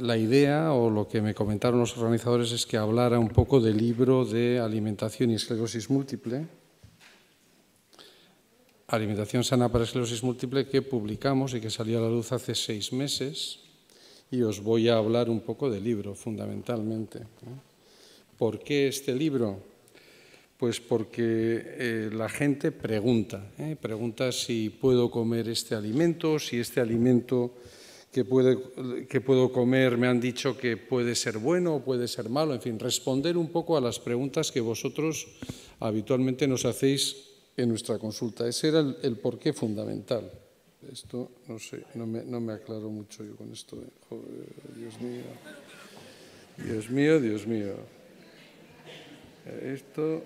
la idea o lo que me comentaron los organizadores es que hablara un poco del libro de alimentación y esclerosis múltiple, Alimentación sana para esclerosis múltiple, que publicamos y que salió a la luz hace 6 meses, y os voy a hablar un poco del libro, fundamentalmente. ¿Por qué este libro? Pues porque la gente pregunta si puedo comer este alimento, si este alimento que puedo comer me han dicho que puede ser bueno o puede ser malo, en fin, responder un poco a las preguntas que vosotros habitualmente nos hacéis en nuestra consulta. Ese era el porqué fundamental. Esto, no sé, no me aclaro mucho yo con esto. Joder, Dios mío. Dios mío, Dios mío. Esto...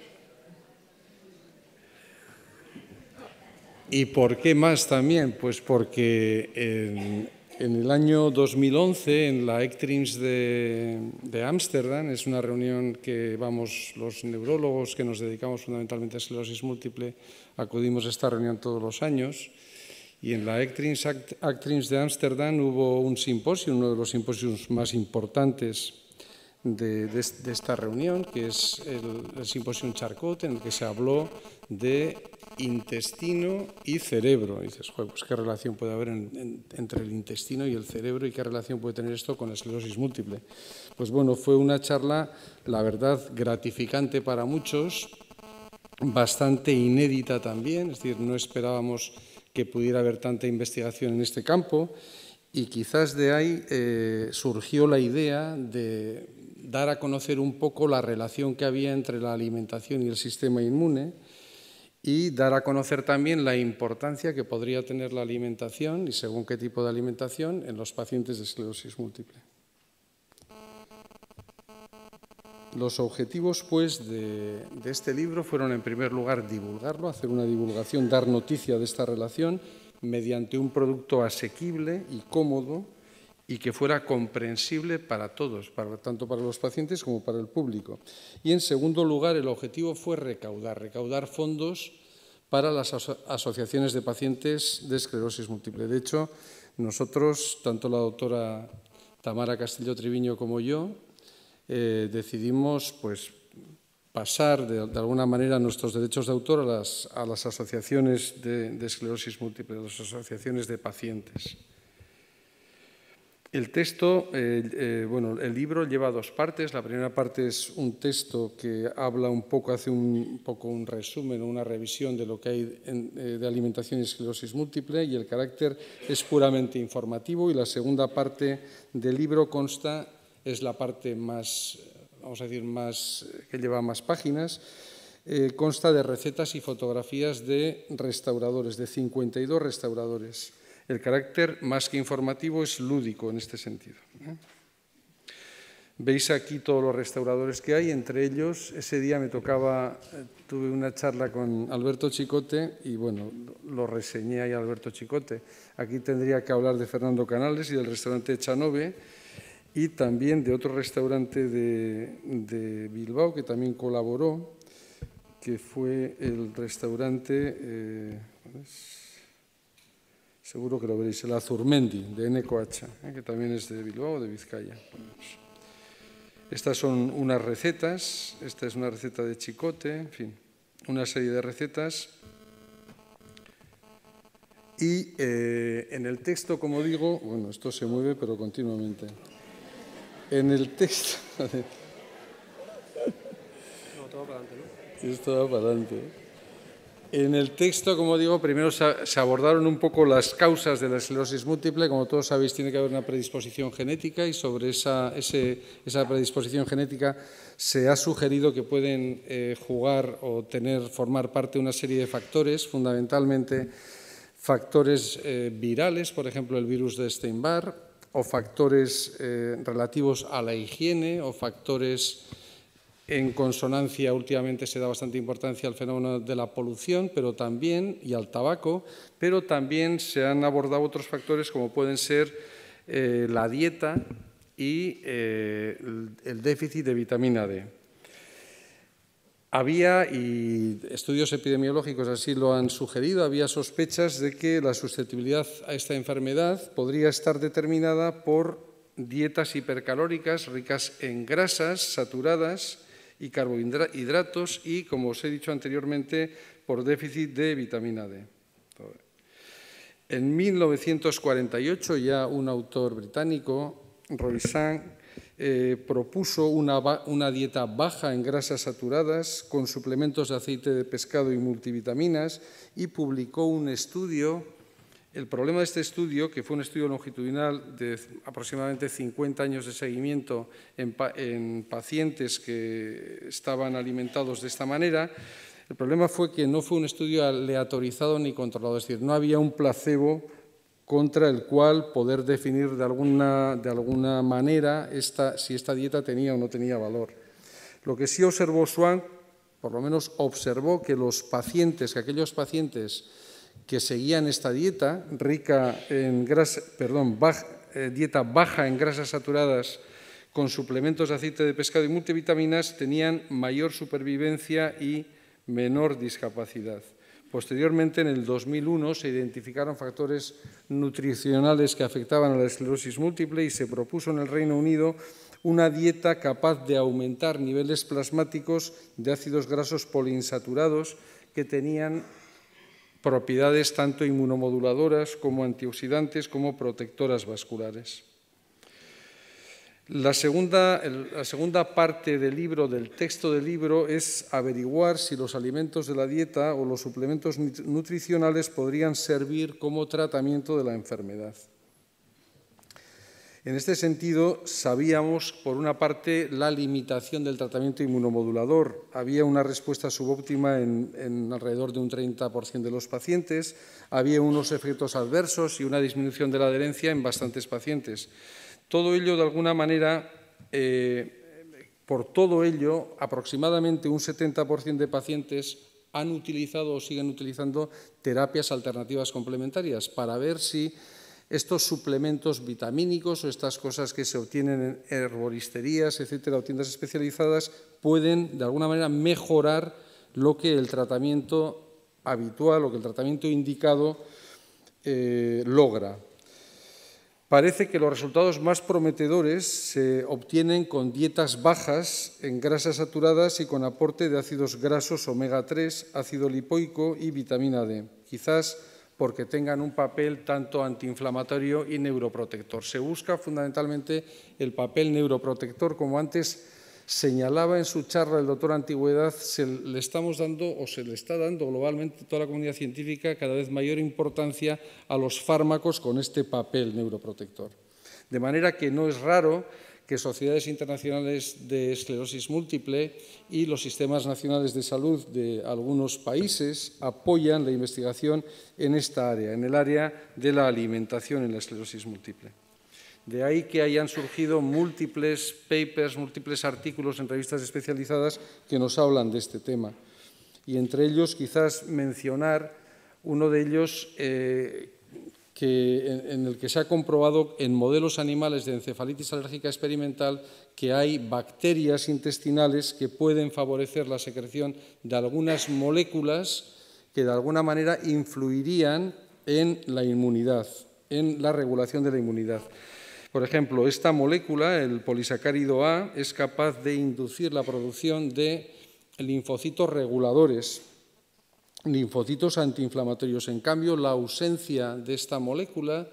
¿Y por qué más también? Pues porque en el año 2011, en la ECTRIMS de Ámsterdam, es una reunión que vamos los neurólogos que nos dedicamos fundamentalmente a esclerosis múltiple, acudimos a esta reunión todos los años, y en la ECTRIMS de Ámsterdam hubo un simposio, uno de los simposios más importantes de esta reunión, que es el simposio Charcot, en el que se habló de intestino y cerebro. Y dices, joder, pues qué relación puede haber entre el intestino y el cerebro y qué relación puede tener esto con la esclerosis múltiple. Pues bueno, fue una charla, la verdad, gratificante para muchos, bastante inédita también, es decir, no esperábamos que pudiera haber tanta investigación en este campo, y quizás de ahí surgió la idea de dar a conocer un poco la relación que había entre la alimentación y el sistema inmune, y dar a conocer también la importancia que podría tener la alimentación, y según qué tipo de alimentación, en los pacientes de esclerosis múltiple. Los objetivos, pues, de este libro fueron, en primer lugar, divulgarlo, hacer una divulgación, dar noticia de esta relación mediante un producto asequible y cómodo y que fuera comprensible para todos, tanto para los pacientes como para el público. Y, en segundo lugar, el objetivo fue recaudar fondos para las asociaciones de pacientes de esclerosis múltiple. De hecho, nosotros, tanto la doctora Tamara Castillo Triviño como yo, decidimos pues, pasar de alguna manera nuestros derechos de autor a las asociaciones de esclerosis múltiple, a las asociaciones de pacientes. El texto, el libro lleva 2 partes. La primera parte es un texto que habla un poco, hace un resumen o una revisión de lo que hay de alimentación y esclerosis múltiple, y el carácter es puramente informativo. Y la segunda parte del libro es la parte más, vamos a decir, que lleva más páginas. Consta de recetas y fotografías de restauradores, de 52 restauradores. El carácter, más que informativo, es lúdico en este sentido. Veis aquí todos los restauradores que hay, entre ellos, ese día tuve una charla con Alberto Chicote y, bueno, lo reseñé ahí a Alberto Chicote. Aquí tendría que hablar de Fernando Canales y del restaurante Chanove, y también de otro restaurante de Bilbao que también colaboró, que fue el restaurante... seguro que lo veréis, el Azurmendi, de Eneco Hacha, que también es de Bilbao, de Vizcaya. Estas son unas recetas, esta es una receta de Chicote, en fin, una serie de recetas. Y en el texto, como digo, bueno, esto se mueve, pero continuamente. En el texto... No, todo para adelante, ¿no? Esto va para adelante. En el texto, como digo, primero se abordaron un poco las causas de la esclerosis múltiple. Como todos sabéis, tiene que haber una predisposición genética, y sobre esa predisposición genética se ha sugerido que pueden jugar o formar parte de una serie de factores, fundamentalmente factores virales, por ejemplo, el virus de Epstein-Barr, o factores relativos a la higiene, o factores en consonancia. Últimamente se da bastante importancia al fenómeno de la polución, pero también, y al tabaco, pero también se han abordado otros factores como pueden ser la dieta y el déficit de vitamina D. Había, y estudios epidemiológicos así lo han sugerido, había sospechas de que la susceptibilidad a esta enfermedad podría estar determinada por dietas hipercalóricas ricas en grasas saturadas y carbohidratos y, como os he dicho anteriormente, por déficit de vitamina D. En 1948, ya un autor británico, Roisan, propuso una dieta baja en grasas saturadas con suplementos de aceite de pescado y multivitaminas y publicó un estudio. El problema de este estudio, que fue un estudio longitudinal de aproximadamente 50 años de seguimiento en pacientes que estaban alimentados de esta manera, el problema fue que no fue un estudio aleatorizado ni controlado, es decir, no había un placebo contra el cual poder definir de alguna manera si esta dieta tenía o no tenía valor. Lo que sí observó Swank, por lo menos observó que aquellos pacientes que seguían esta dieta dieta baja en grasas saturadas con suplementos de aceite de pescado y multivitaminas tenían mayor supervivencia y menor discapacidad. Posteriormente, en el 2001, se identificaron factores nutricionales que afectaban a la esclerosis múltiple y se propuso en el Reino Unido una dieta capaz de aumentar niveles plasmáticos de ácidos grasos poliinsaturados que tenían propiedades tanto inmunomoduladoras como antioxidantes como protectoras vasculares. La segunda parte del texto del libro, es averiguar si los alimentos de la dieta o los suplementos nutricionales podrían servir como tratamiento de la enfermedad. En este sentido, sabíamos, por una parte, la limitación del tratamiento inmunomodulador. Había una respuesta subóptima en alrededor de un 30% de los pacientes, había unos efectos adversos y una disminución de la adherencia en bastantes pacientes. Todo ello, de alguna manera, por todo ello, aproximadamente un 70% de pacientes han utilizado o siguen utilizando terapias alternativas complementarias para ver si estos suplementos vitamínicos o estas cosas que se obtienen en herboristerías, etcétera, o tiendas especializadas, pueden, de alguna manera, mejorar lo que el tratamiento habitual o que el tratamiento indicado logra. Parece que los resultados más prometedores se obtienen con dietas bajas en grasas saturadas y con aporte de ácidos grasos omega 3, ácido lipoico y vitamina D, quizás porque tengan un papel tanto antiinflamatorio y neuroprotector. Se busca fundamentalmente el papel neuroprotector, como antes señalaba en su charla el doctor Antigüedad, se le está dando globalmente a toda la comunidad científica cada vez mayor importancia a los fármacos con este papel neuroprotector. De manera que no es raro que sociedades internacionales de esclerosis múltiple y los sistemas nacionales de salud de algunos países apoyan la investigación en esta área, en el área de la alimentación en la esclerosis múltiple. De ahí que hayan surgido múltiples papers, múltiples artículos en revistas especializadas que nos hablan de este tema. Y entre ellos, quizás mencionar uno de ellos en el que se ha comprobado en modelos animales de encefalitis alérgica experimental que hay bacterias intestinales que pueden favorecer la secreción de algunas moléculas que de alguna manera influirían en la inmunidad, en la regulación de la inmunidad. Por ejemplo, esta molécula, el polisacárido A, es capaz de inducir la producción de linfocitos reguladores, linfocitos antiinflamatorios. En cambio, la ausencia de esta molécula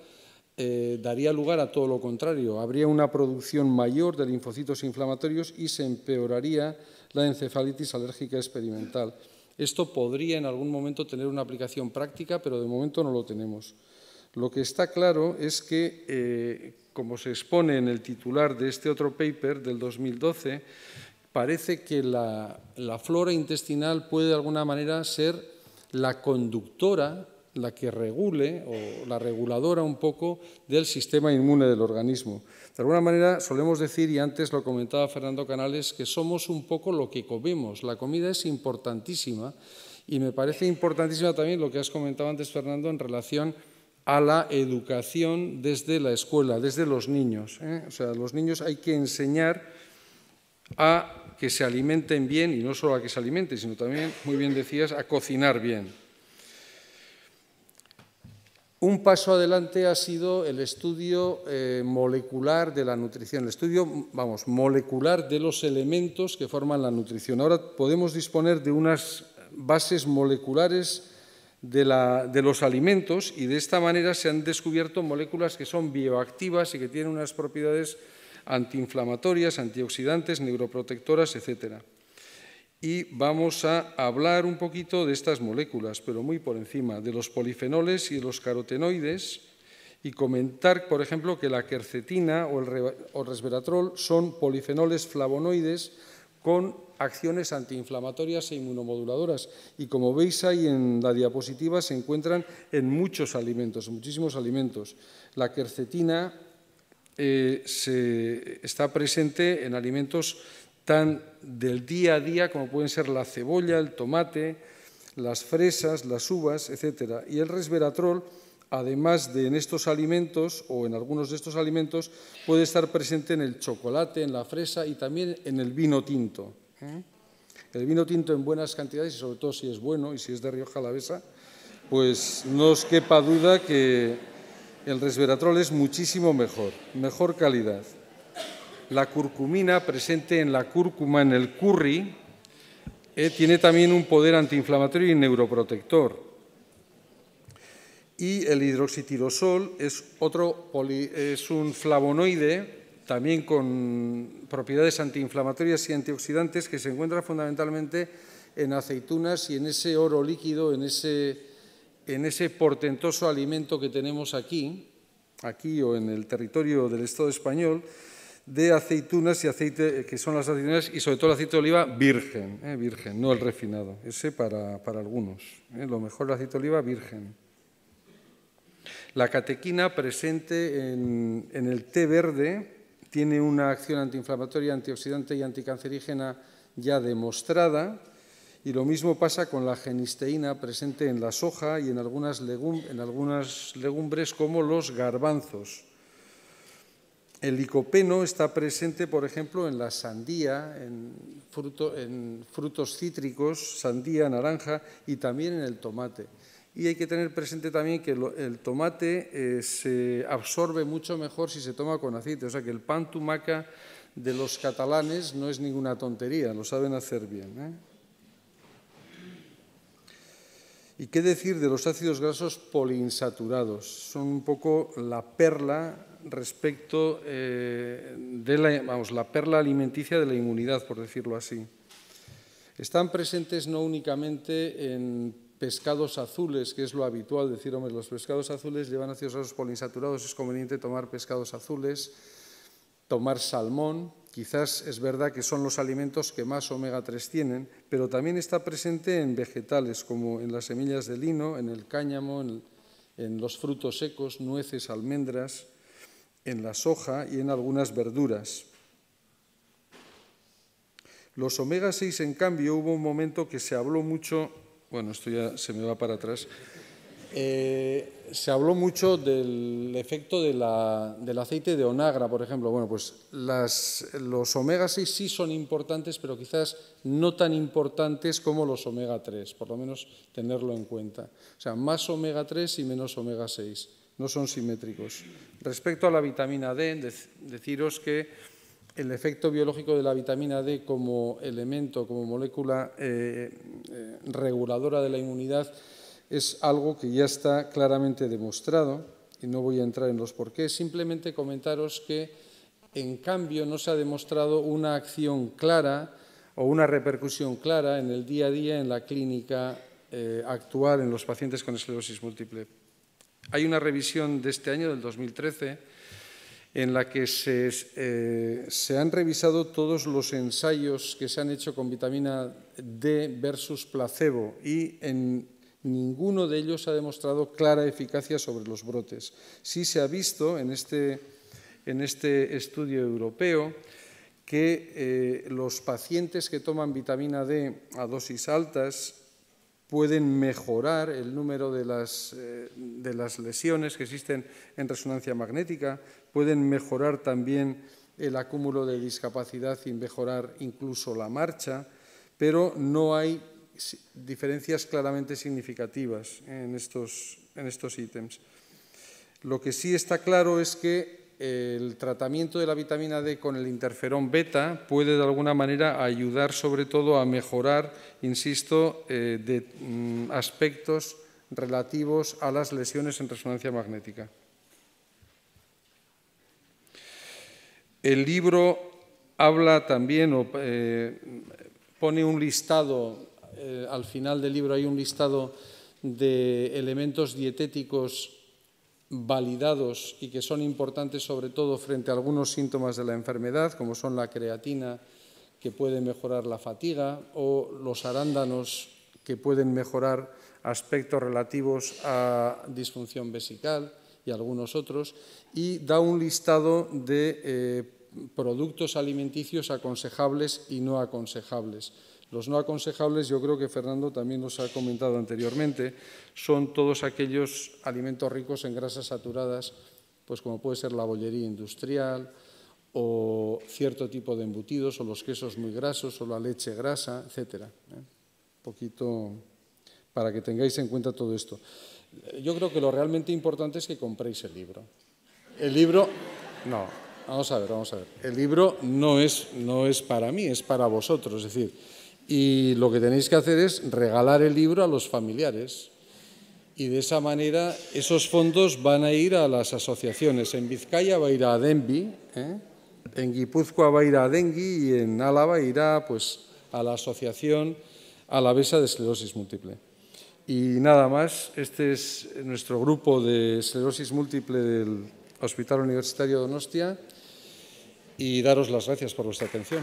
daría lugar a todo lo contrario. Habría una producción mayor de linfocitos inflamatorios y se empeoraría la encefalitis alérgica experimental. Esto podría en algún momento tener una aplicación práctica, pero de momento no lo tenemos. Lo que está claro es que, como se expone en el titular de este otro paper del 2012, parece que la flora intestinal puede de alguna manera ser la conductora, la que regule o la reguladora un poco del sistema inmune del organismo. De alguna manera solemos decir, y antes lo comentaba Fernando Canales, que somos un poco lo que comemos. La comida es importantísima y me parece importantísima también lo que has comentado antes, Fernando, en relación a la educación desde la escuela, desde los niños. O sea, a los niños hay que enseñar a que se alimenten bien, y no solo a que se alimenten, sino también, muy bien decías, a cocinar bien. Un paso adelante ha sido el estudio molecular de la nutrición, el estudio, molecular de los elementos que forman la nutrición. Ahora podemos disponer de unas bases moleculares de los alimentos y de esta manera se han descubierto moléculas que son bioactivas y que tienen unas propiedades antiinflamatorias, antioxidantes, neuroprotectoras, etcétera. Y vamos a hablar un poquito de estas moléculas, pero muy por encima, de los polifenoles y de los carotenoides, y comentar, por ejemplo, que la quercetina o el resveratrol son polifenoles flavonoides con acciones antiinflamatorias e inmunomoduladoras. Y como veis ahí en la diapositiva, se encuentran en muchos alimentos, en muchísimos alimentos. La quercetina está presente en alimentos tan del día a día como pueden ser la cebolla, el tomate, las fresas, las uvas, etc. Y el resveratrol, además de en estos alimentos o en algunos de estos alimentos, puede estar presente en el chocolate, en la fresa y también en el vino tinto. El vino tinto en buenas cantidades y sobre todo si es bueno y si es de Rioja Alavesa, pues no os quepa duda que el resveratrol es muchísimo mejor calidad. La curcumina, presente en la cúrcuma, en el curry, tiene también un poder antiinflamatorio y neuroprotector. Y el hidroxitirosol es un flavonoide, también con propiedades antiinflamatorias y antioxidantes, que se encuentra fundamentalmente en aceitunas y en ese oro líquido, en ese portentoso alimento que tenemos aquí o en el territorio del Estado español, de aceitunas y aceite, que son las aceitunas y sobre todo el aceite de oliva virgen, no el refinado, ese para algunos, lo mejor el aceite de oliva virgen. La catequina presente en el té verde tiene una acción antiinflamatoria, antioxidante y anticancerígena ya demostrada, y lo mismo pasa con la genisteína presente en la soja y en algunas legumbres como los garbanzos. El licopeno está presente, por ejemplo, en la sandía, en frutos cítricos, sandía, naranja y también en el tomate. Y hay que tener presente también que el tomate se absorbe mucho mejor si se toma con aceite. O sea que el pan tumaca de los catalanes no es ninguna tontería, lo saben hacer bien. ¿Y qué decir de los ácidos grasos poliinsaturados? Son un poco la perla respecto la perla alimenticia de la inmunidad, por decirlo así. Están presentes no únicamente en pescados azules, que es lo habitual decir, hombre, los pescados azules llevan ácidos grasos poliinsaturados, es conveniente tomar pescados azules, tomar salmón. Quizás es verdad que son los alimentos que más omega 3 tienen, pero también está presente en vegetales, como en las semillas de lino, en el cáñamo, en los frutos secos, nueces, almendras, en la soja y en algunas verduras. Los omega 6, en cambio, hubo un momento que se habló mucho, bueno, esto ya se me va para atrás, se habló mucho del efecto del aceite de onagra, por ejemplo. Bueno, pues los omega 6 sí son importantes, pero quizás no tan importantes como los omega 3, por lo menos tenerlo en cuenta. O sea, más omega 3 y menos omega 6, no son simétricos. Respecto a la vitamina D, deciros que el efecto biológico de la vitamina D como elemento, como molécula reguladora de la inmunidad, es algo que ya está claramente demostrado y no voy a entrar en los porqués, simplemente comentaros que en cambio no se ha demostrado una acción clara o una repercusión clara en el día a día en la clínica actual en los pacientes con esclerosis múltiple. Hay una revisión de este año, del 2013, en la que se han revisado todos los ensayos que se han hecho con vitamina D versus placebo y en ninguno de ellos ha demostrado clara eficacia sobre los brotes. Sí se ha visto en este estudio europeo que los pacientes que toman vitamina D a dosis altas pueden mejorar el número de las lesiones que existen en resonancia magnética, pueden mejorar también el acúmulo de discapacidad y mejorar incluso la marcha, pero no hay diferencias claramente significativas en estos ítems. Lo que sí está claro es que el tratamiento de la vitamina D con el interferón beta puede de alguna manera ayudar sobre todo a mejorar, insisto, aspectos relativos a las lesiones en resonancia magnética. El libro habla también, pone un listado, al final del libro hay un listado de elementos dietéticos validados y que son importantes sobre todo frente a algunos síntomas de la enfermedad, como son la creatina, que puede mejorar la fatiga, o los arándanos, que pueden mejorar aspectos relativos a disfunción vesical y algunos otros, y da un listado de productos alimenticios aconsejables y no aconsejables. Los no aconsejables, yo creo que Fernando también nos ha comentado anteriormente, son todos aquellos alimentos ricos en grasas saturadas, pues como puede ser la bollería industrial o cierto tipo de embutidos o los quesos muy grasos o la leche grasa, etcétera. Un poquito para que tengáis en cuenta todo esto. Yo creo que lo realmente importante es que compréis el libro. El libro, no, vamos a ver. El libro no es para mí, es para vosotros, es decir, y lo que tenéis que hacer es regalar el libro a los familiares y de esa manera esos fondos van a ir a las asociaciones. En Vizcaya va a ir a Denvi, en Guipúzcoa va a ir a Dengui y en Álava irá pues, a la Asociación Alavesa de Esclerosis Múltiple. Y nada más, este es nuestro grupo de esclerosis múltiple del Hospital Universitario Donostia y daros las gracias por vuestra atención.